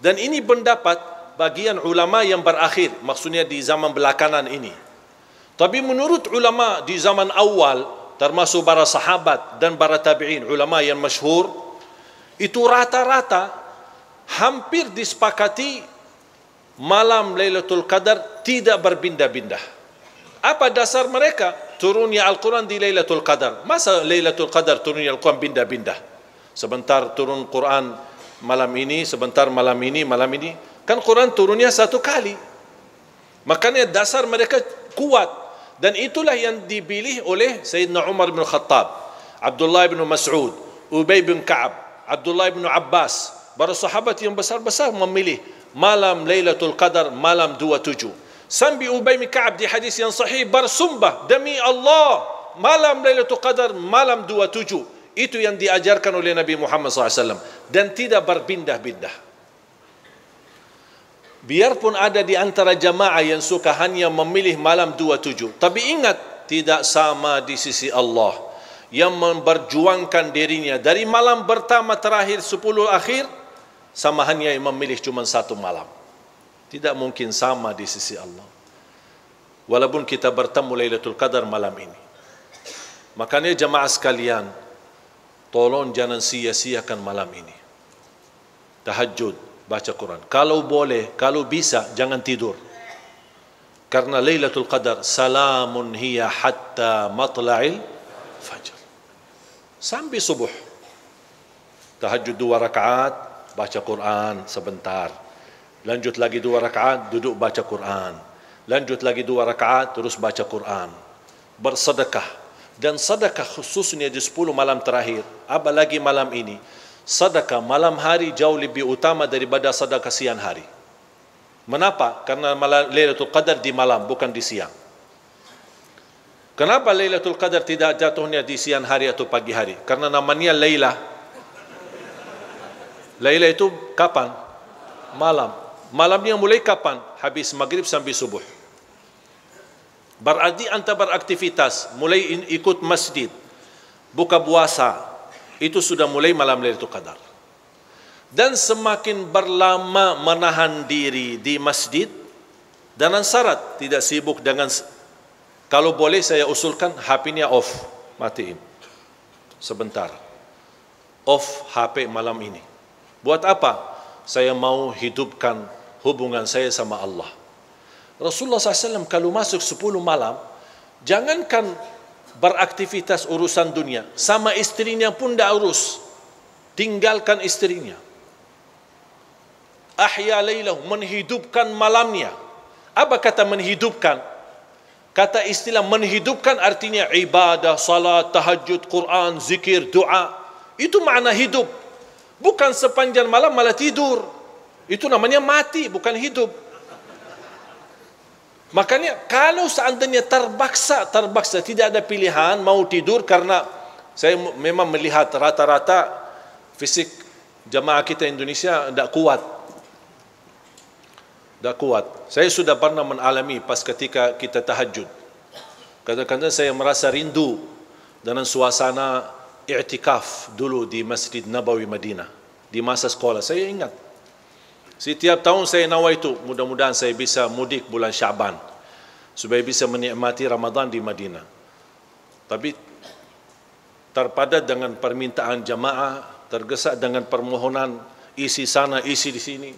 Dan ini pendapat bagian ulama yang berakhir, maksudnya di zaman belakangan ini. Tapi menurut ulama di zaman awal, termasuk para sahabat dan para tabi'in, ulama yang masyhur, itu rata-rata hampir disepakati malam Lailatul Qadar tidak berpindah-pindah. Apa dasar mereka? Turunnya Al-Quran di Lailatul Qadar. Masa Lailatul Qadar turunnya Al-Quran pindah-pindah? Sebentar turun Quran malam ini, sebentar malam ini. Kan Quran turunnya satu kali. Makanya dasar mereka kuat. Dan itulah yang dipilih oleh Sayyidina Umar bin Khattab, Abdullah bin Mas'ud, Ubay bin Ka'ab, Abdullah bin Abbas. Para sahabat yang besar-besar memilih malam Lailatul Qadar malam 27. Sampai Ubay bin Ka'ab di hadis yang sahih bersumpah, demi Allah malam Lailatul Qadar malam 27. Itu yang diajarkan oleh Nabi Muhammad SAW. Dan tidak berpindah-pindah. Biarpun ada di antara jamaah yang suka hanya memilih malam 27. Tapi ingat, tidak sama di sisi Allah. Yang memperjuangkan dirinya dari malam pertama terakhir 10 akhir sama hanya yang memilih cuma satu malam. Tidak mungkin sama di sisi Allah. Walaupun kita bertemu Lailatul Qadar malam ini. Makanya jamaah sekalian, tolong jangan sia-siakan malam ini. Tahajud, baca Quran. Kalau boleh, kalau bisa, jangan tidur. Karena Lailatul Qadar, salamun hiya hatta matla'il fajr. Sampai subuh. Tahajud 2 rakaat, baca Quran sebentar. Lanjut lagi 2 rakaat, duduk baca Quran. Lanjut lagi 2 rakaat, terus baca Quran. Bersedekah. Dan sedekah khususnya di 10 malam terakhir, apalagi malam ini, sedekah malam hari jauh lebih utama daripada sedekah siang hari. Mengapa? Karena Lailatul Qadar di malam, bukan di siang. Kenapa Lailatul Qadar tidak jatuhnya di siang hari atau pagi hari? Karena namanya Laila. Laila itu kapan? Malam. Malamnya mulai kapan? Habis maghrib sampai subuh. Berarti anda beraktivitas, mulai ikut masjid, buka puasa, itu sudah mulai malam Lailatul Qadar. Dan semakin berlama menahan diri di masjid, dengan syarat tidak sibuk dengan, kalau boleh saya usulkan HP-nya off, matiin sebentar, off HP malam ini. Buat apa? Saya mau hidupkan hubungan saya sama Allah. Rasulullah SAW kalau masuk 10 malam, jangankan beraktivitas urusan dunia, sama istrinya pun dah urus, tinggalkan istrinya. Ahya laylahu, menghidupkan malamnya. Apa kata menghidupkan? Kata istilah menghidupkan artinya ibadah, salat, tahajud, Quran, zikir, doa. Itu makna hidup. Bukan sepanjang malam malah tidur. Itu namanya mati, bukan hidup. Makanya kalau seandainya terpaksa tidak ada pilihan mau tidur, karena saya memang melihat rata-rata fisik jamaah kita Indonesia tidak kuat. Saya sudah pernah mengalami pas ketika kita tahajud. Kadang-kadang saya merasa rindu dengan suasana i'tikaf dulu di Masjid Nabawi Madinah di masa sekolah. Saya ingat setiap tahun saya nawaitu, mudah-mudahan saya bisa mudik bulan Syaban supaya bisa menikmati Ramadan di Madinah. Tapi terpadat dengan permintaan jamaah, tergesa dengan permohonan isi sana, isi di sini.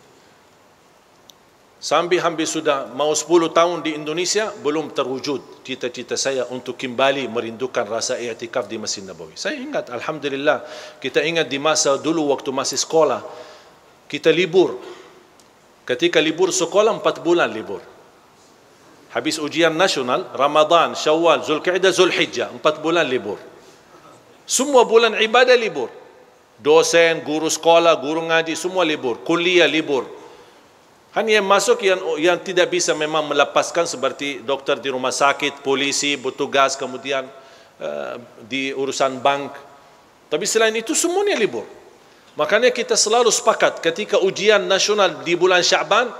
Sampai hampir sudah mau 10 tahun di Indonesia, belum terwujud cita-cita saya untuk kembali merindukan rasa i'tikaf di Masjid Nabawi. Saya ingat, alhamdulillah, kita ingat di masa dulu waktu masih sekolah, kita libur. Ketika libur sekolah 4 bulan libur. Habis ujian nasional, Ramadan, Syawal, Zulkaidah, Zulhijjah, 4 bulan libur. Semua bulan ibadah libur. Dosen, guru sekolah, guru ngaji, semua libur. Kuliah libur. Hanya yang masuk yang tidak bisa memang melepaskan seperti dokter di rumah sakit, polisi, bertugas, kemudian di urusan bank. Tapi selain itu semuanya libur. Makanya kita selalu sepakat ketika ujian nasional di bulan Syaban,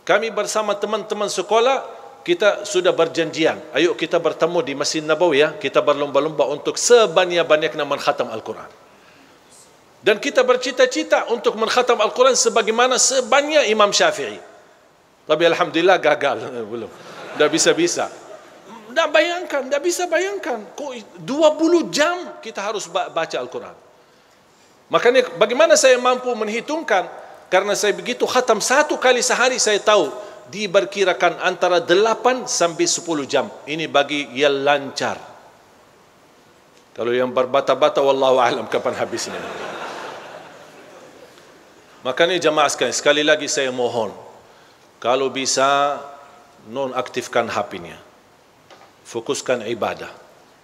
kami bersama teman-teman sekolah, kita sudah berjanjian, ayo kita bertemu di Masjid Nabawi ya, kita berlomba-lomba untuk sebanyak-banyaknya mengkhatam Al-Quran. Dan kita bercita-cita untuk mengkhatam Al-Quran sebagaimana sebanyak Imam Syafi'i. Tapi alhamdulillah gagal, belum. Tak bisa-bisa. Tak bisa bayangkan. Kok 20 jam kita harus baca Al-Quran. Makanya bagaimana saya mampu menghitungkan, karena saya begitu khatam 1 kali sehari, saya tahu diperkirakan antara 8 sampai 10 jam. Ini bagi yang lancar. Kalau yang berbata-bata, wallahu a'lam kapan habisnya. Makanya jamaah sekali lagi saya mohon, kalau bisa nonaktifkan HP-nya, fokuskan ibadah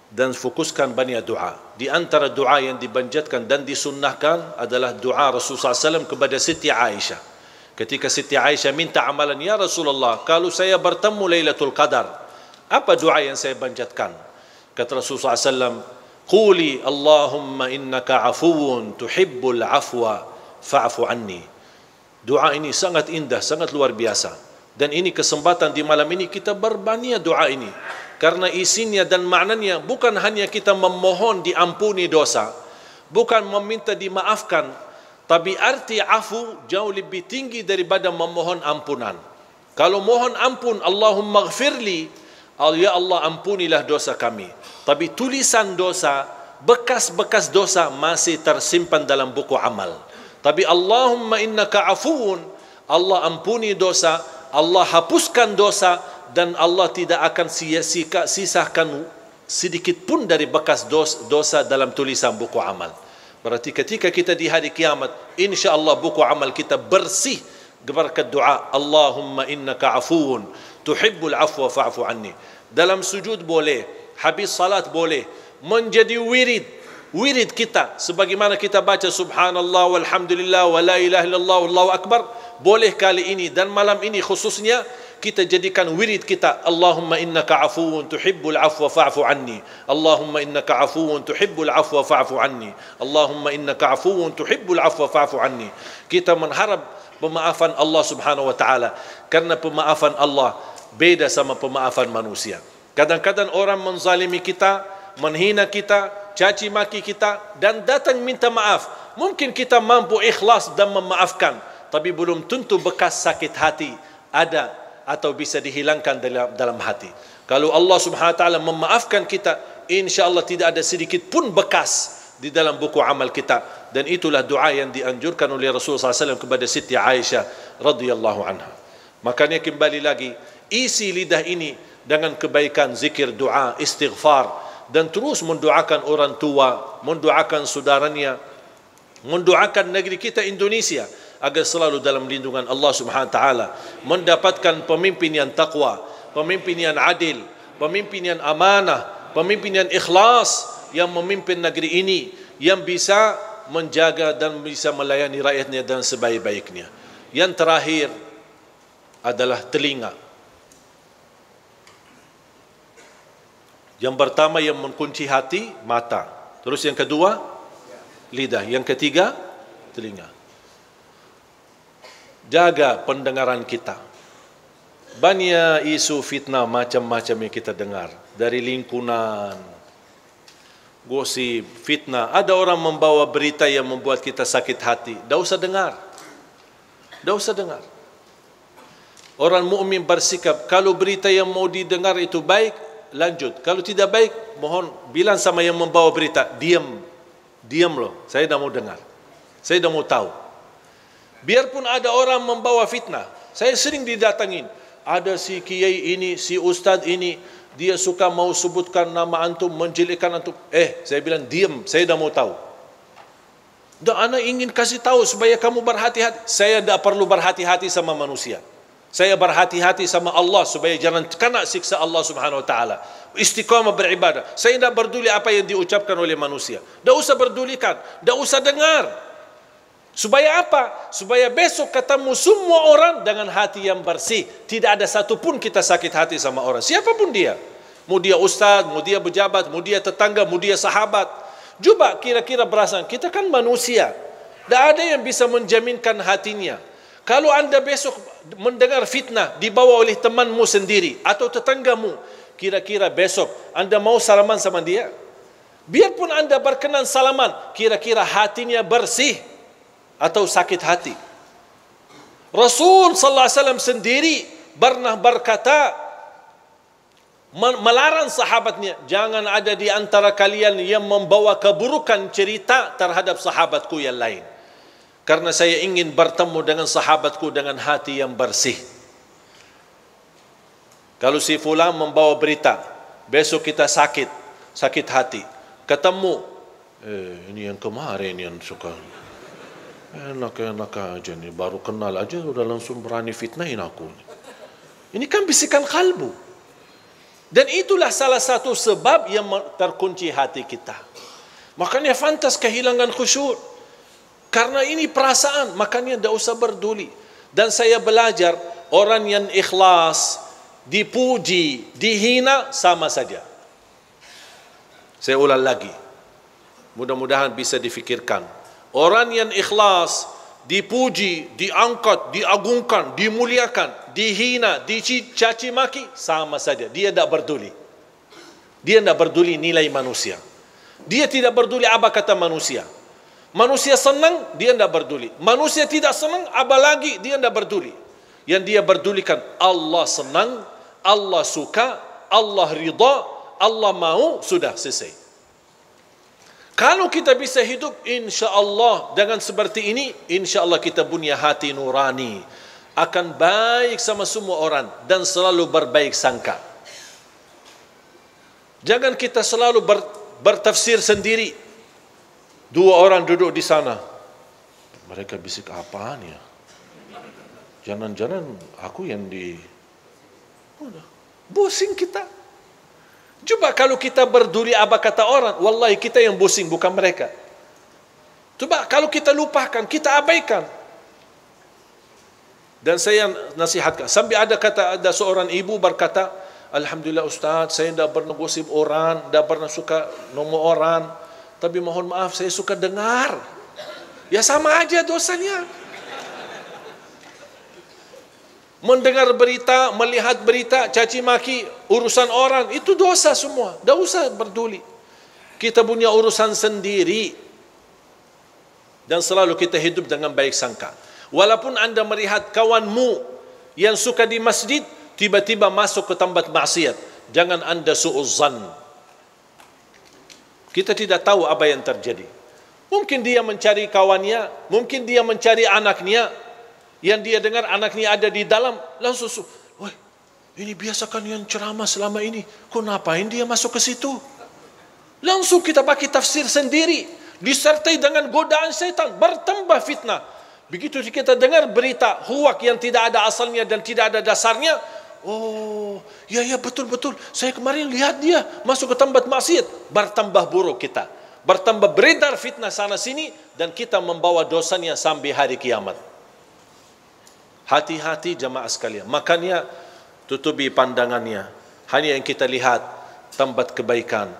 dan fokuskan banyak doa. Di antara doa yang dibanjatkan dan disunnahkan adalah doa Rasulullah SAW kepada Siti Aisyah. Ketika Siti Aisyah minta amalan, ya Rasulullah, kalau saya bertemu Lailatul Qadar, apa doa yang saya banjatkan? Kata Rasulullah SAW, quli Allahumma innaka afuwun tuhibbul afwa fa'fu anni. Doa ini sangat indah, sangat luar biasa. Dan ini kesempatan di malam ini kita berbanyak doa ini. Karena isinya dan maknanya bukan hanya kita memohon diampuni dosa, bukan meminta dimaafkan, Tapi arti afu jauh lebih tinggi daripada memohon ampunan. Kalau mohon ampun, Allahumma ghfirli, ya Allah ampunilah dosa kami. Tapi tulisan dosa, bekas-bekas dosa masih tersimpan dalam buku amal. Tapi Allahumma innaka afuun, Allah ampuni dosa, Allah hapuskan dosa, dan Allah tidak akan sisahkan sedikit pun dari bekas dosa dalam tulisan buku amal. Berarti ketika kita di hari kiamat, insya-Allah buku amal kita bersih berkat doa Allahumma innaka afuun tuhibbul afwa fa'fu anni. Dalam sujud boleh, habis salat boleh, menjadi wirid kita sebagaimana kita baca subhanallah walhamdulillah wa la ilaha illallah wallahu akbar, boleh kali ini dan malam ini khususnya kita jadikan wirid kita Allahumma innaka afuun tuhibbul afwa fa'fu anni, Allahumma innaka afuun tuhibbul afwa fa'fu anni, Allahumma innaka afuun tuhibbul afwa fa'fu anni. Kita mengharap pemaafan Allah Subhanahu wa taala, karena pemaafan Allah beda sama pemaafan manusia. Kadang-kadang orang menzalimi kita, menghina kita, caci maki kita dan datang minta maaf. Mungkin kita mampu ikhlas dan memaafkan, tapi belum tentu bekas sakit hati ada atau bisa dihilangkan dalam hati. Kalau Allah Subhanahu wa taala memaafkan kita, insya-Allah tidak ada sedikit pun bekas di dalam buku amal kita. Dan itulah doa yang dianjurkan oleh Rasulullah SAW kepada Siti Aisyah radhiyallahu anha. Makanya kembali lagi, isi lidah ini dengan kebaikan, zikir, doa, istighfar, dan terus mendoakan orang tua, mendoakan saudaranya, mendoakan negeri kita Indonesia agar selalu dalam lindungan Allah Subhanahu wa taala, mendapatkan pemimpin yang takwa, pemimpin yang adil, pemimpin yang amanah, pemimpin yang ikhlas, yang memimpin negeri ini, yang bisa menjaga dan bisa melayani rakyatnya dan sebaik-baiknya. Yang terakhir adalah telinga. Yang pertama yang mengunci hati, mata. Terus yang kedua, lidah. Yang ketiga, telinga. Jaga pendengaran kita. Banyak isu fitnah macam-macam yang kita dengar. Dari lingkungan, gosip, fitnah. Ada orang membawa berita yang membuat kita sakit hati. Tak usah dengar. Tak usah dengar. Orang mukmin bersikap, kalau berita yang mau didengar itu baik, lanjut. Kalau tidak baik, mohon bilang sama yang membawa berita, diam. Diam loh, saya tak mau dengar. Saya tak mau tahu. Biarpun ada orang membawa fitnah, saya sering didatangin. Ada si kiai ini, si ustaz ini, dia suka mau sebutkan nama antum, menjelekkan antum. Saya bilang diam, saya dah mau tahu. Dan ana ingin kasih tahu supaya kamu berhati-hati. Saya tak perlu berhati-hati sama manusia. Saya berhati-hati sama Allah supaya jangan kena siksa Allah Subhanahu wa taala. Istiqamah beribadah. Saya tak peduli apa yang diucapkan oleh manusia. Tak usah pedulikan, tak usah dengar. Supaya apa? Supaya besok ketemu semua orang dengan hati yang bersih. Tidak ada satu pun kita sakit hati sama orang. Siapapun dia. Mau dia ustaz, mau dia pejabat, mau dia tetangga, mau dia sahabat. Coba kira-kira perasaan. Kita kan manusia. Tak ada yang bisa menjaminkan hatinya. Kalau anda besok mendengar fitnah dibawa oleh temanmu sendiri atau tetanggamu, kira-kira besok anda mau salaman sama dia? Biarpun anda berkenan salaman, kira-kira hatinya bersih atau sakit hati? Rasul sallallahu alaihi wasallam sendiri pernah berkata, melarang sahabatnya, jangan ada di antara kalian yang membawa keburukan cerita terhadap sahabatku yang lain, karena saya ingin bertemu dengan sahabatku dengan hati yang bersih. Kalau si fulan membawa berita, besok kita sakit hati, ketemu, ini yang kemarin yang suka enak-enak aja nih, baru kenal aja udah langsung berani fitnahin aku. Ini kan bisikan kalbu. Dan itulah salah satu sebab yang terkunci hati kita. Makanya fantas kehilangan khusyuk. Karena ini perasaan, makanya tidak usah berduli. Dan saya belajar, orang yang ikhlas, dipuji, dihina, sama saja. Saya ulang lagi. Mudah-mudahan bisa difikirkan. Orang yang ikhlas, dipuji, diangkat, diagungkan, dimuliakan, dihina, dicaci maki, sama saja. Dia tidak peduli. Dia tidak peduli nilai manusia. Dia tidak peduli apa kata manusia. Manusia senang, dia tidak peduli. Manusia tidak senang, apalagi dia tidak peduli. Yang dia pedulikan, Allah senang, Allah suka, Allah ridha, Allah mau, sudah selesai. Kalau kita bisa hidup, insya Allah dengan seperti ini, insya Allah kita punya hati nurani, akan baik sama semua orang dan selalu berbaik sangka. Jangan kita selalu bertafsir sendiri. Dua orang duduk di sana, mereka bisik apaan ya? Jangan-jangan aku yang pusing kita. Coba kalau kita berduri apa kata orang, wallahi kita yang pusing, bukan mereka. Coba kalau kita lupakan, kita abaikan. Dan saya nasihatkan, sampai ada seorang ibu berkata, alhamdulillah Ustaz, saya tidak pernah gosip orang, tidak pernah suka nomor orang, tapi mohon maaf saya suka dengar. Ya sama aja dosanya. Mendengar berita, melihat berita, caci maki, urusan orang, itu dosa semua. Tidak usah peduli. Kita punya urusan sendiri. Dan selalu kita hidup dengan baik sangka. Walaupun anda melihat kawanmu yang suka di masjid, tiba-tiba masuk ke tempat maksiat, jangan anda su'uzzan. Kita tidak tahu apa yang terjadi. Mungkin dia mencari kawannya, mungkin dia mencari anaknya, yang dia dengar anaknya ada di dalam, langsung, wah, ini biasa kan yang ceramah selama ini, kok ngapain dia masuk ke situ? Langsung kita pakai tafsir sendiri, disertai dengan godaan setan, bertambah fitnah. Begitu kita dengar berita huwak yang tidak ada asalnya dan tidak ada dasarnya, oh, ya betul-betul, saya kemarin lihat dia masuk ke tempat maksiat, bertambah buruk kita, bertambah beredar fitnah sana sini, dan kita membawa dosanya sampai hari kiamat. Hati-hati jamaah sekalian. Makanya tutupi pandangannya. Hanya yang kita lihat tempat kebaikan,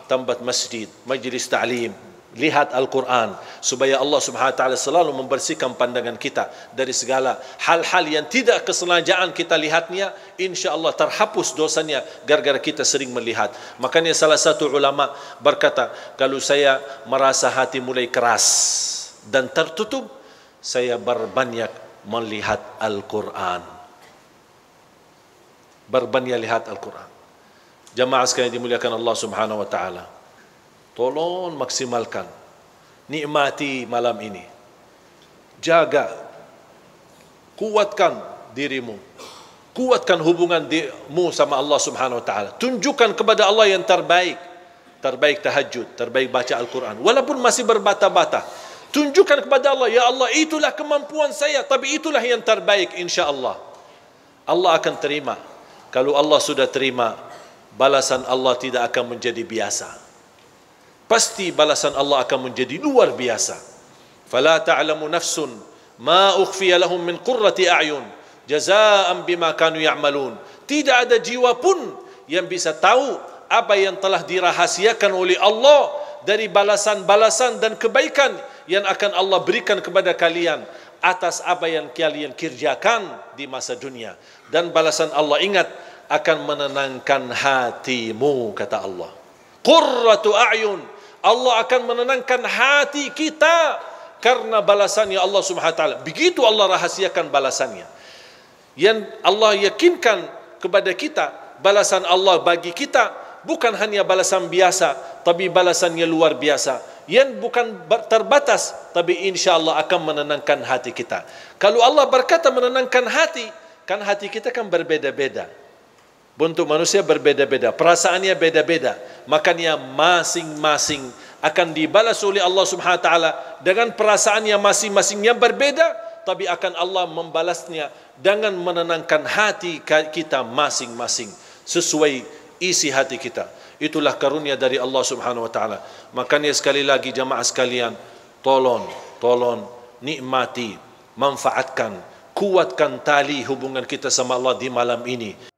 tempat masjid, majlis ta'lim, lihat Al-Quran, supaya Allah Subhanahu wa taala selalu membersihkan pandangan kita dari segala hal-hal yang tidak kesengajaan kita lihatnya. Insya-Allah terhapus dosanya gara-gara kita sering melihat. Makanya salah satu ulama berkata, kalau saya merasa hati mulai keras dan tertutup, saya berbanyak melihat Al-Quran. Berbanyak lihat Al-Quran. Jamaah sekalian dimuliakan Allah Subhanahu wa taala, tolong maksimalkan, nikmati malam ini. Jaga, kuatkan dirimu, kuatkan hubunganmu sama Allah Subhanahu wa taala. Tunjukkan kepada Allah yang terbaik. Terbaik tahajud, terbaik baca Al-Quran, walaupun masih berbata-bata. Tunjukkan kepada Allah, ya Allah, itulah kemampuan saya, tapi itulah yang terbaik, insya Allah. Allah akan terima. Kalau Allah sudah terima, balasan Allah tidak akan menjadi biasa. Pasti balasan Allah akan menjadi luar biasa. Fala ta'lamu nafsun ma ukhfiya lahum min qurrati a'yun jazaa'an bima kanu ya'malun. Tidak ada jiwa pun yang bisa tahu apa yang telah dirahasiakan oleh Allah dari balasan-balasan dan kebaikan yang akan Allah berikan kepada kalian atas apa yang kalian kerjakan di masa dunia. Dan balasan Allah, ingat, akan menenangkan hatimu, kata Allah. Qurratu a'yun, Allah akan menenangkan hati kita karena balasannya Allah Subhanahu wa taala. Begitu Allah rahasiakan balasannya. Yang Allah yakinkan kepada kita, balasan Allah bagi kita bukan hanya balasan biasa, tapi balasannya luar biasa. Yang bukan terbatas, tapi insya Allah akan menenangkan hati kita. Kalau Allah berkata menenangkan hati, kan hati kita kan berbeda-beda. Bentuk manusia berbeda-beda, perasaannya beda-beda. Makanya masing-masing akan dibalas oleh Allah Subhanahu wa taala dengan perasaannya masing-masing yang berbeda, tapi akan Allah membalasnya dengan menenangkan hati kita masing-masing sesuai isi hati kita. Itulah karunia dari Allah Subhanahu wa taala. Makanya sekali lagi jamaah sekalian, tolong nikmati, manfaatkan, kuatkan tali hubungan kita sama Allah di malam ini.